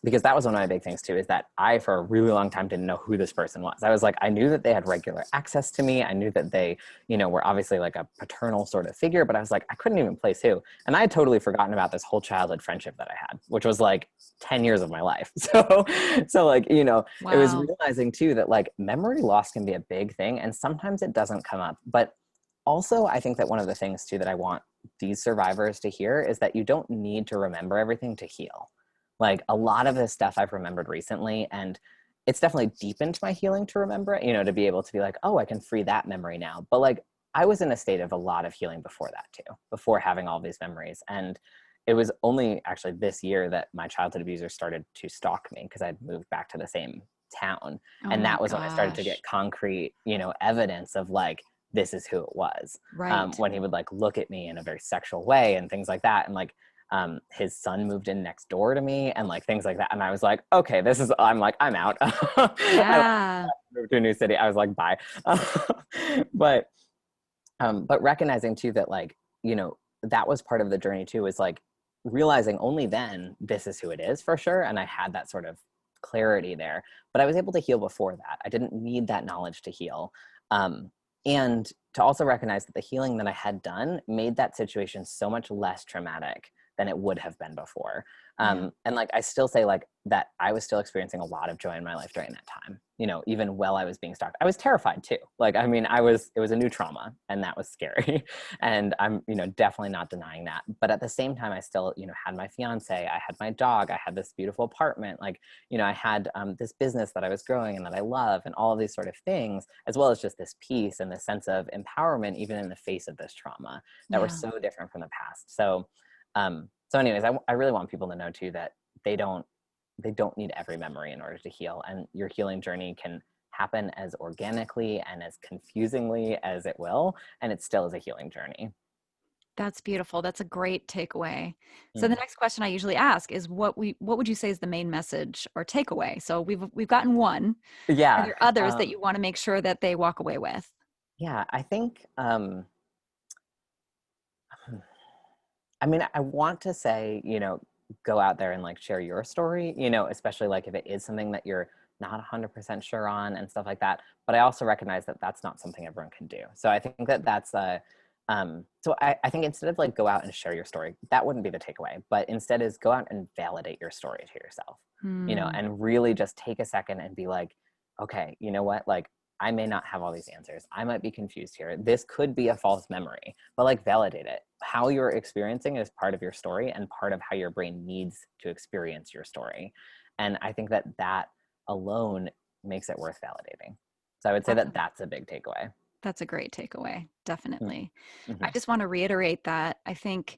Because that was one of my big things too, is that I, for a really long time, didn't know who this person was. I was like, I knew that they had regular access to me. I knew that they, were obviously like a paternal sort of figure, but I was like, I couldn't even place who. And I had totally forgotten about this whole childhood friendship that I had, which was like 10 years of my life. So like, it was Wow. realizing too that like memory loss can be a big thing, and sometimes it doesn't come up. But also, I think that one of the things too that I want these survivors to hear is that you don't need to remember everything to heal. Like a lot of this stuff I've remembered recently, and it's definitely deepened my healing to remember it, to be able to be like, oh, I can free that memory now. But like I was in a state of a lot of healing before that too, before having all these memories. And it was only actually this year that my childhood abuser started to stalk me because I'd moved back to the same town. Oh And my that was when I started to gosh. get concrete, evidence of like, this is who it was. Right. When he would like look at me in a very sexual way and things like that. And like, his son moved in next door to me and like things like that. And I was like, okay, I'm out. I Yeah. moved to a new city. I was like, bye. but but recognizing too that like, that was part of the journey too, is like realizing only then this is who it is for sure. And I had that sort of clarity there, but I was able to heal before that. I didn't need that knowledge to heal. And to also recognize that the healing that I had done made that situation so much less traumatic than it would have been before. Yeah. And like, I still say like that I was still experiencing a lot of joy in my life during that time, even while I was being stalked. I was terrified too. Like, I mean, it was a new trauma and that was scary. And I'm, definitely not denying that. But at the same time, I still, had my fiance, I had my dog, I had this beautiful apartment, like, I had this business that I was growing and that I love and all of these sort of things, as well as just this peace and this sense of empowerment, even in the face of this trauma that were Yeah. so different from the past. So anyways, I really want people to know too that they don't need every memory in order to heal, and your healing journey can happen as organically and as confusingly as it will, and it still is a healing journey. That's beautiful. That's a great takeaway. So the Mm. next question I usually ask is what would you say is the main message or takeaway? So we've gotten one. Are Yeah, there others that you want to make sure that they walk away with? yeah. I think. I mean, I want to say, go out there and like share your story, especially like if it is something that you're not 100% sure on and stuff like that. But I also recognize that that's not something everyone can do. So I think that that's I think instead of like go out and share your story, that wouldn't be the takeaway, but instead is go out and validate your story to yourself, Hmm. and really just take a second and be like, okay, you know what? Like, I may not have all these answers. I might be confused here. This could be a false memory, but like validate it. How you're experiencing it is part of your story and part of how your brain needs to experience your story. And I think that that alone makes it worth validating. So I would say That's that that's a big takeaway. that's a great takeaway. Definitely. I Mm-hmm. just want to reiterate that I think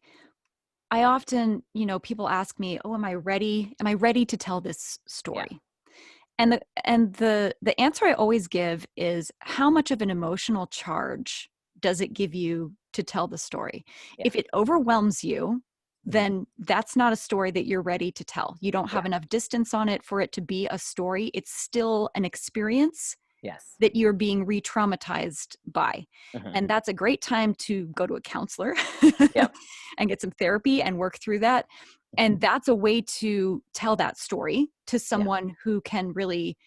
I often, people ask me, "Oh, am I ready? Am I ready to tell this Yeah. story?" And the answer I always give is how much of an emotional charge does it give you to tell the story? Yeah. If it overwhelms you, Mm-hmm. then that's not a story that you're ready to tell. You don't have Yeah. enough distance on it for it to be a story. It's still an experience Yes. that you're being re-traumatized by. Mm-hmm. And that's a great time to go to a counselor Yep. and get some therapy and work through that. And that's a way to tell that story to Yeah. someone who can really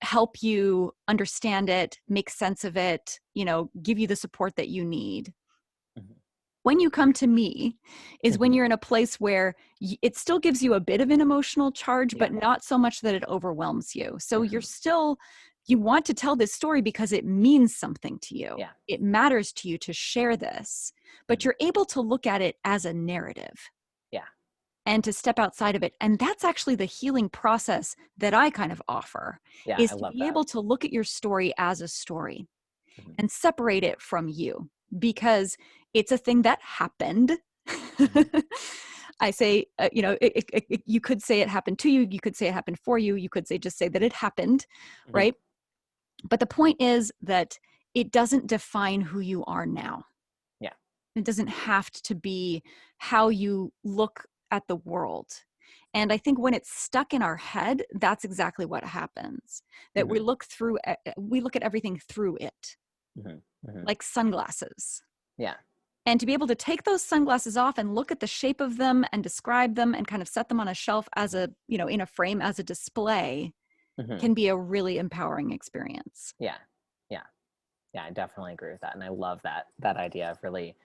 help you understand it, make sense of it, give you the support that you need. Mm-hmm. When you come to me is when Mm-hmm. you're in a place where it still gives you a bit of an emotional charge, Yeah. but not so much that it overwhelms you. So Mm-hmm. you want to tell this story because it means something to you. Yeah. It matters to you to share this, but Mm-hmm. you're able to look at it as a narrative Yeah. and to step outside of it. And that's actually the healing process that I kind of offer, Yeah. is I to love be that. able to look at your story as a story Mm-hmm. and separate it from you because it's a thing that happened. Mm-hmm. I say, you could say it happened to you. You could say it happened for you. You could say, just say that it happened, Mm-hmm. right? But the point is that it doesn't define who you are now. Yeah. It doesn't have to be how you look at the world. And I think when it's stuck in our head, that's exactly what happens. That Mm-hmm. we look at everything through it, Mm-hmm. Mm-hmm. like sunglasses. Yeah. And to be able to take those sunglasses off and look at the shape of them and describe them and kind of set them on a shelf as in a frame as a display Mm-hmm. can be a really empowering experience. Yeah. Yeah. Yeah, I definitely agree with that. And I love that idea of really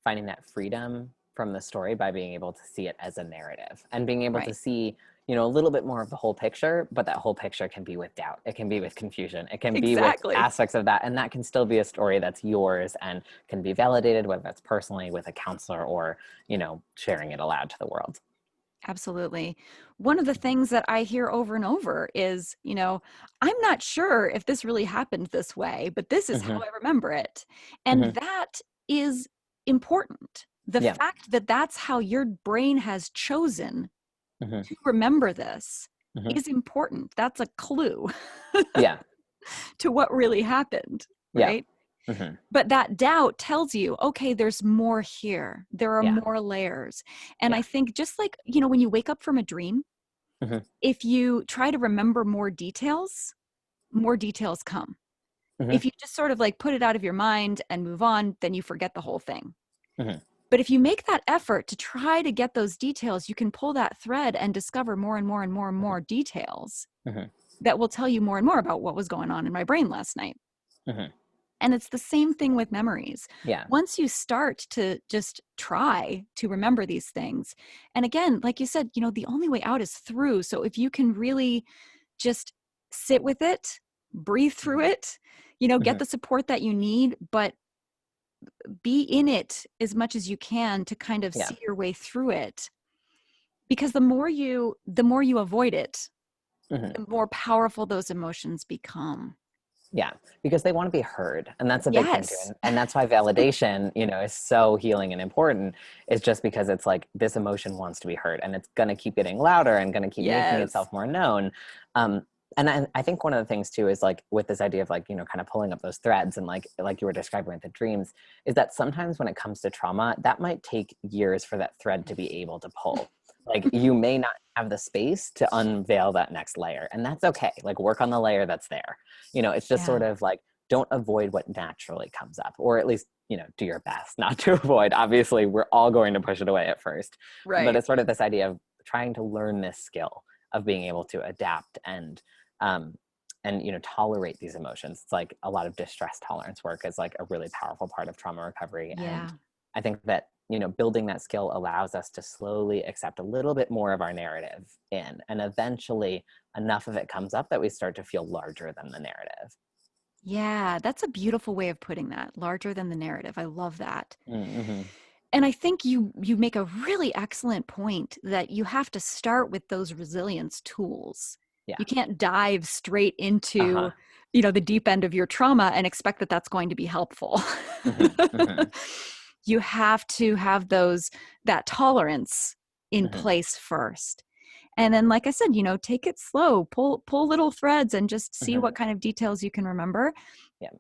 finding that freedom from the story by being able to see it as a narrative and being able to Right. see, a little bit more of the whole picture, but that whole picture can be with doubt. It can be with confusion. It can be with Exactly. aspects of that. And that can still be a story that's yours and can be validated, whether that's personally with a counselor or, sharing it aloud to the world. Absolutely. One of the things that I hear over and over is, I'm not sure if this really happened this way, but this is how Hmm. I remember it. And Hmm. that is important. The Yeah. fact that that's how your brain has chosen Hmm. to remember this Hmm. is important. That's a clue Yeah. to what really happened, Yeah. right? Hmm. But that doubt tells you, okay, there's more here. There are Yeah. more layers. And I Yeah. think just like, when you wake up from a dream, Hmm. if you try to remember more details come. Hmm. If you just sort of like put it out of your mind and move on, then you forget the whole thing. Hmm. But if you make that effort to try to get those details, you can pull that thread and discover more and more and more and more details Hmm. that will tell you more and more about what was going on in my brain last night. Hmm. And it's the same thing with memories. Yeah. Once you start to just try to remember these things, and again, like you said, the only way out is through. So if you can really just sit with it, breathe through Hmm. it, get Hmm. the support that you need, but be in it as much as you can to kind of Yeah. see your way through it. Because the more you avoid it, Hmm. the more powerful those emotions become. Yeah, because they want to be heard. And that's a big thing too. Yes. And that's why validation, is so healing and important, is just because it's like this emotion wants to be heard and it's going to keep getting louder and going to keep making Yes. itself more known. And I think one of the things too is like with this idea of like, kind of pulling up those threads and like you were describing with the dreams, is that sometimes when it comes to trauma, that might take years for that thread to be able to pull. Like you may not have the space to unveil that next layer. And that's okay. Like work on the layer that's there. It's just Yeah. sort of like, don't avoid what naturally comes up, or at least, do your best not to avoid. Obviously, we're all going to push it away at first, but Right. it's sort of this idea of trying to learn this skill of being able to adapt um, and tolerate these emotions. It's like a lot of distress tolerance work is like a really powerful part of trauma recovery. And Yeah. I think that, building that skill allows us to slowly accept a little bit more of our narrative in, and eventually enough of it comes up that we start to feel larger than the narrative. Yeah, that's a beautiful way of putting that. Larger than the narrative. I love that. Mm-hmm. And I think you make a really excellent point that you have to start with those resilience tools. Yeah. You can't dive straight into, Uh-huh. the deep end of your trauma and expect that that's going to be helpful. Mm-hmm. Mm-hmm. You have to have that tolerance in Mm-hmm. place first. And then, like I said, take it slow, pull little threads and just see Mm-hmm. what kind of details you can remember Yeah.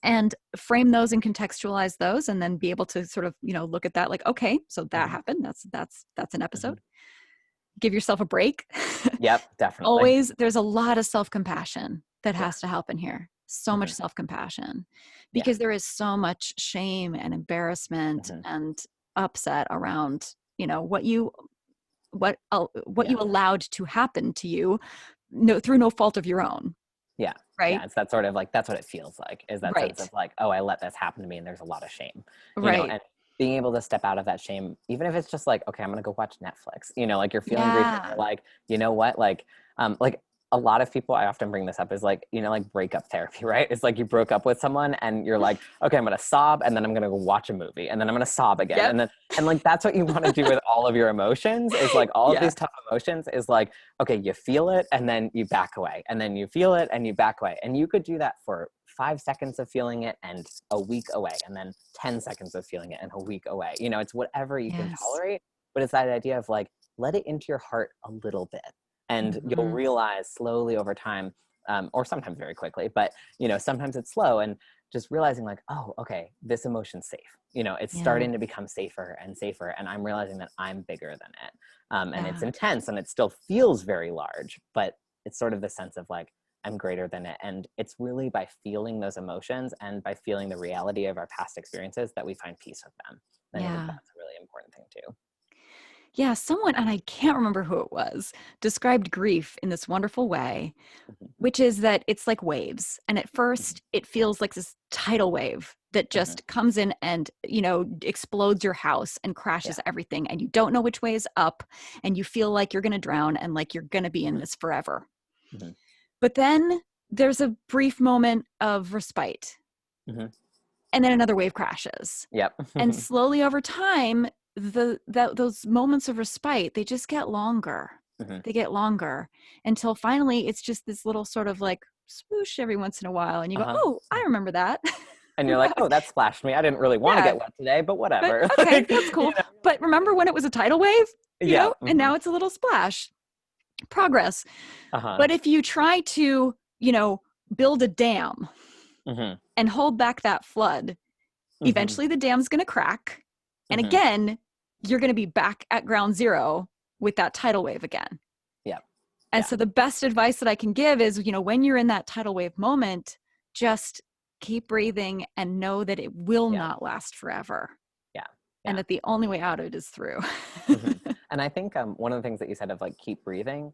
and frame those and contextualize those, and then be able to sort of, look at that like, okay, so that Mm-hmm. happened. That's an Mm-hmm. episode. Give yourself a break. Yep, definitely. Always, there's a lot of self-compassion that Yeah. has to happen here. So much Mm-hmm. self-compassion, Yeah. because there is so much shame and embarrassment Mm-hmm. and upset around, what Yeah. you allowed to happen to you, no, through no fault of your own, Yeah. right? Yeah. It's that sort of like, that's what it feels like, is that sense Right. of like, oh, I let this happen to me and there's a lot of shame, Right. and being able to step out of that shame, even if it's just like, okay, I'm going to go watch Netflix, like you're feeling grief and Yeah. you're like, you know what? Like a lot of people, I often bring this up is like, like breakup therapy, right? It's like you broke up with someone and you're like, okay, I'm going to sob and then I'm going to go watch a movie and then I'm going to sob again. Yep. And like, that's what you want to do with all of your emotions, is like all of Yeah. these tough emotions is like, okay, you feel it and then you back away and then you feel it and you back away. And you could do that for 5 seconds of feeling it and a week away, and then 10 seconds of feeling it and a week away. It's whatever you can Yes. tolerate, but it's that idea of like, let it into your heart a little bit. And you'll Mhm. realize slowly over time, or sometimes very quickly, but sometimes it's slow, and just realizing like, oh, okay, this emotion's safe. It's Yeah. starting to become safer and safer, and I'm realizing that I'm bigger than it. And it's Yeah. intense and it still feels very large, but it's sort of the sense of like, I'm greater than it. And it's really by feeling those emotions and by feeling the reality of our past experiences that we find peace with them. And I think Yeah. that's a really important thing too. Yeah. Someone, and I can't remember who it was, described grief in this wonderful way, Mhm. which is that it's like waves. And at Mhm. first, it feels like this tidal wave that Mhm. just comes in and, explodes your house and Yeah. crashes everything. And you don't know which way is up. And you feel like you're going to drown and like you're going to be in Mhm. this forever. Mhm. But then there's a brief moment of respite. Mhm. And then another wave crashes. Yep. And slowly over time, those moments of respite, they just get longer. Mm-hmm. They get longer until finally it's just this little sort of like swoosh every once in a while, and you go, Uh-huh. oh, I remember that. And you're like, oh, that splashed me. I didn't really want to Yeah, get wet today, but but whatever. okay, Like, that's you cool. know? But remember when it was a tidal wave, Yeah. and Mm-hmm. now it's a little splash. Progress. Uh-huh. But if you try to, build a dam Mm-hmm. and hold back that flood, Mm-hmm. eventually the dam's going to crack. And Mm-hmm. again, you're going to be back at ground zero with that tidal wave again. Yeah. And Yeah. so the best advice that I can give is, when you're in that tidal wave moment, just keep breathing and know that it will Yeah. not last forever. Yeah. And Yeah. that the only way out of it is through. Mm-hmm. And I think one of the things that you said of like keep breathing,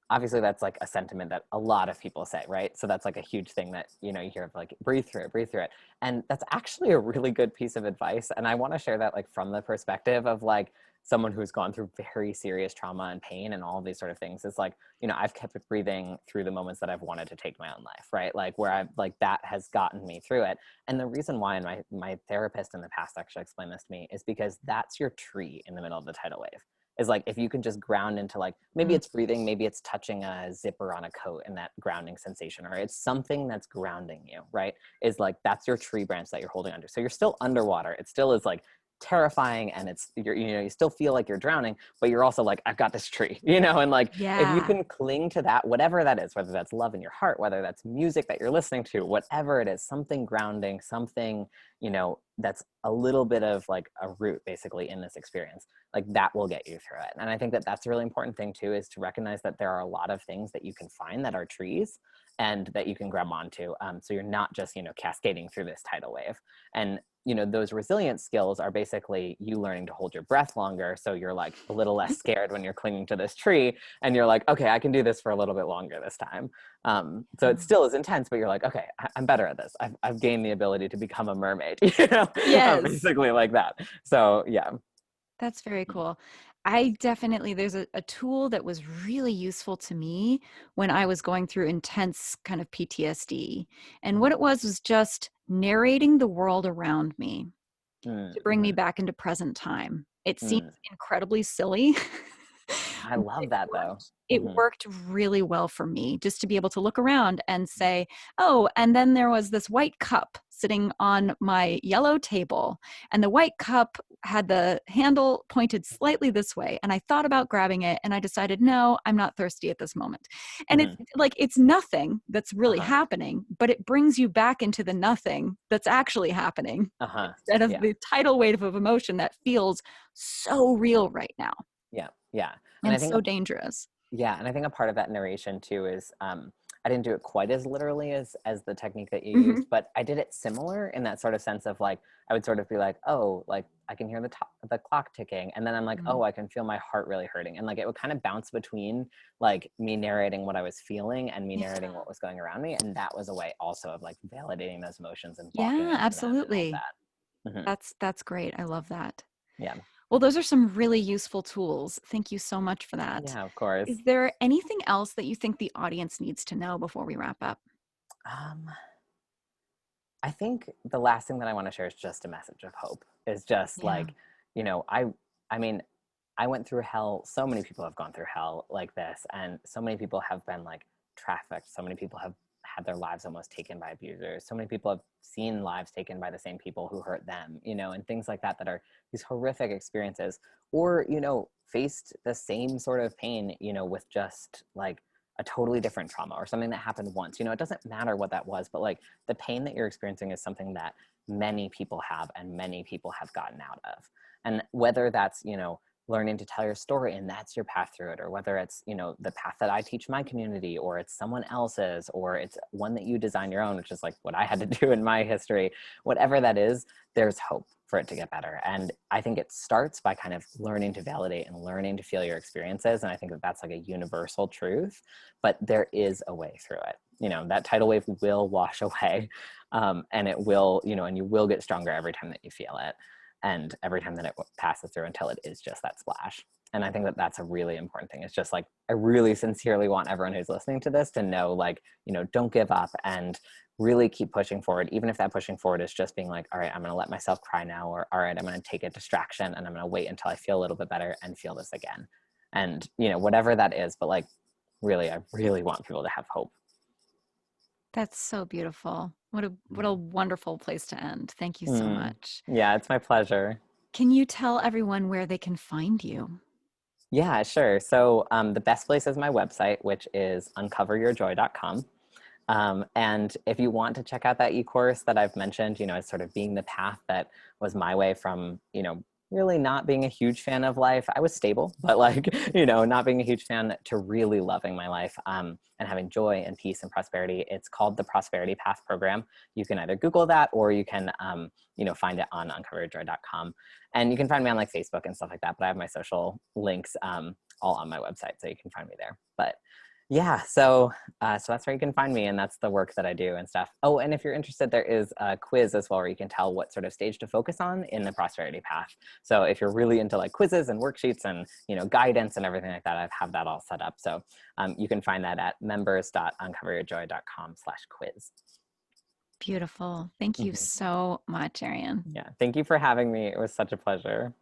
obviously that's like a sentiment that a lot of people say, right? So that's like a huge thing that you hear of, like breathe through it, and that's actually a really good piece of advice. And I want to share that like from the perspective of like someone who's gone through very serious trauma and pain and all of these sort of things. Is like, I've kept breathing through the moments that I've wanted to take my own life, right? Like where I've like that has gotten me through it. And the reason why, and my therapist in the past actually explained this to me, is because that's your tree in the middle of the tidal wave. Is like if you can just ground into like maybe Mm. it's breathing, maybe it's touching a zipper on a coat and that grounding sensation, or it's something that's grounding you, right? Is like that's your tree branch that you're holding under. So you're still underwater. It still is like terrifying, and you still feel like you're drowning, but you're also like, I've got this tree, and like if you Yeah. can cling to that, whatever that is, whether that's love in your heart, whether that's music that you're listening to, whatever it is, something grounding, something that's a little bit of like a root basically in this experience, like that will get you through it. And I think that that's a really important thing too, is to recognize that there are a lot of things that you can find that are trees and that you can grab onto, so you're not just cascading through this tidal wave. And those resilience skills are basically you learning to hold your breath longer, so you're like a little less scared when you're clinging to this tree, and you're like, okay, I can do this for a little bit longer this time. So it still is intense, but you're like, okay, I'm better at this. I've gained the ability to become a mermaid, Yes. basically like that. So yeah. That's very cool. I definitely, there's a tool that was really useful to me when I was going through intense kind of PTSD. And what Mhm. it was just narrating the world around me to bring me Mhm. back into present time. It seems Mm. incredibly silly, I but love that though. it Hmm. worked really well for me just to be able to look around and say, oh, and then there was this white cup sitting on my yellow table, and the white cup had the handle pointed slightly this way, and I thought about grabbing it, and I decided, no, I'm not thirsty at this moment. And it's Hmm. like, it's nothing that's really Uh-huh. happening, but it brings you back into the nothing that's actually happening, Uh-huh. instead of Yeah. the tidal wave of emotion that feels so real right now Yeah. Yeah. And I and think so dangerous. yeah, and I think a part of that narration too is I didn't do it quite as literally as the technique that you Mhm. used, but I did it similar in that sort of sense of like I would sort of be like, oh, like I can hear the clock ticking, and then I'm like, Mm. oh, I can feel my heart really hurting, and like it would kind of bounce between like me narrating what I was feeling and me Yeah. narrating what was going around me, and that was a way also of like validating those emotions and walking Yeah, into them and all of absolutely. that. That's great. I love that. Yeah, Well, those are some really useful tools. Thank you so much for that. yeah, of course. Is there anything else that you think the audience needs to know before we wrap up? Um, I think the last thing that I want to share is just a message of hope. Is just Yeah. like, you know, I I mean, I went through hell. So many people have gone through hell like this, and so many people have been like trafficked. So many people have had their lives almost taken by abusers. So many people have seen lives taken by the same people who hurt them, and things like that that are these horrific experiences, or faced the same sort of pain, with just like a totally different trauma or something that happened once. It doesn't matter what that was, but like the pain that you're experiencing is something that many people have and many people have gotten out of. And whether that's, learning to tell your story and that's your path through it, or whether it's, the path that I teach my community, or it's someone else's, or it's one that you design your own, which is like what I had to do in my history, whatever that is, there's hope for it to get better. And I think it starts by kind of learning to validate and learning to feel your experiences. And I think that that's like a universal truth, but there is a way through it. That tidal wave will wash away, and it will, and you will get stronger every time that you feel it, and every time that it passes through, until it is just that splash. And I think that that's a really important thing. It's just like, I really sincerely want everyone who's listening to this to know, like, you know, don't give up and really keep pushing forward. Even if that pushing forward is just being like, all right, I'm going to let myself cry now, or all right, I'm going to take a distraction and I'm going to wait until I feel a little bit better and feel this again. And, you know, whatever that is, but like, really, I really want people to have hope. That's so beautiful. What a wonderful place to end. Thank you so Mm. much. Yeah, it's my pleasure. Can you tell everyone where they can find you? Yeah, sure. So the best place is my website, which is uncoveryourjoy.com. And if you want to check out that e-course that I've mentioned, you know, as sort of being the path that was my way from, you know, really not being a huge fan of life. I was stable, but like, you know, not being a huge fan to really loving my life and having joy and peace and prosperity. It's called the Prosperity Path Program. You can either Google that or you can, you know, find it on uncoveryourjoy.com. And you can find me on like Facebook and stuff like that. But I have my social links all on my website, so you can find me there. But yeah, so that's where you can find me, and that's the work that I do and stuff. Oh, and if you're interested, there is a quiz as well where you can tell what sort of stage to focus on in the prosperity path. So if you're really into like quizzes and worksheets and, you know, guidance and everything like that, I have that all set up. So you can find that at members.uncoveryourjoy.com/quiz. Beautiful. Thank you Mm-hmm. so much, Arien. Yeah, thank you for having me. It was such a pleasure.